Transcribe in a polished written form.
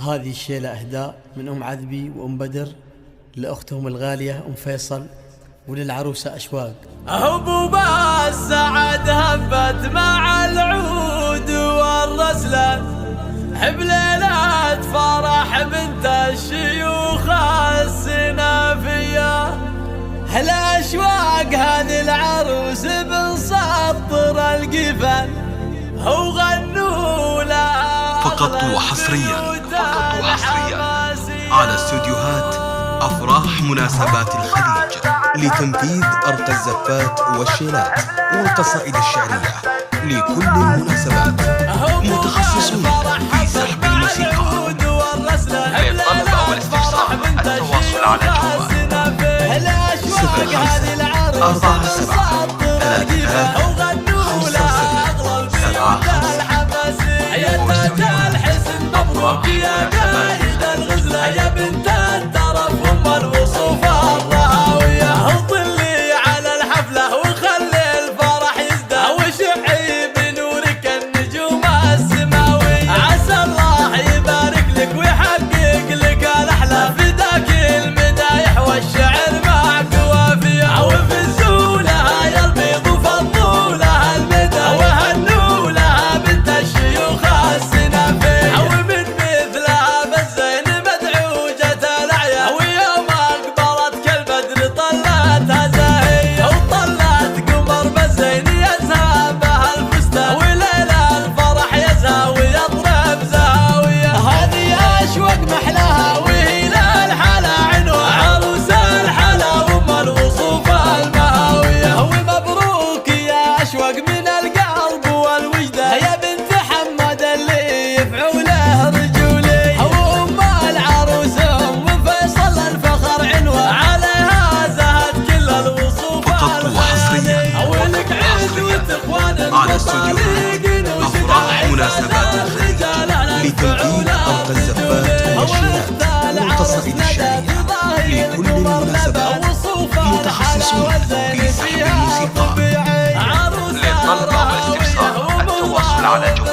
هذه الشيلة إهداء من أم عذبي وأم بدر لأختهم الغالية أم فيصل وللعروسة أشواق. هبوب السعد هبت مع العود والرسلة، حبليلة فرح بنت الشيوخ السنافية. هالأشواق هذه العروس بنسطر القفل وغنوا لها فقط وحصريا على استوديوهات أفراح مناسبات الخليج لتنفيذ أرقى الزفات والشيلات والقصائد الشعرية لكل المناسبات. متخصصون في سحب الموسيقى. للطلب أو الاستفسار التواصل على جوال 0547 يا بنت الترف ام الوصوف الراوية. طلي على الحفلة وخلي الفرح يزداد وشعي بنورك النجوم السماوية. عسى الله يبارك لك ويحقق لك الأحلام في ذاك المدايح والشعر مع قوافية. وفزوا لها يا البيض وفضوا لها المدى وهنوا لها بنت الشيوخ السنافية. ومن مثلها بالزين مدعوجة الأعياد ويوم أقبلت كالبدر طلتها زاهية. وطلت قمر بالزين يزهى بها الفستان وليلة الفرح يزهى ويضرب زاوية. هذه أشواق محلاها وهي للحلا عنوان عروس الحلا وام الوصوف المهاوية. ومبروك يا أشواق من القلب والوجدان يا بنت حمد اللي يفعوله رجولي. وام العروس ام فيصل الفخر عنوان عليها زهد كل الوصوف فقط وحصريا ولك عز وتقوان على استوديوهات أفراح مناسبات الخليج لتنفيذ أرقى الزفات والشيلات والقصائد الشعرية لكل المناسبات. متخصصون في سحب الموسيقى. للطلب أو الاستفسار التواصل على جوال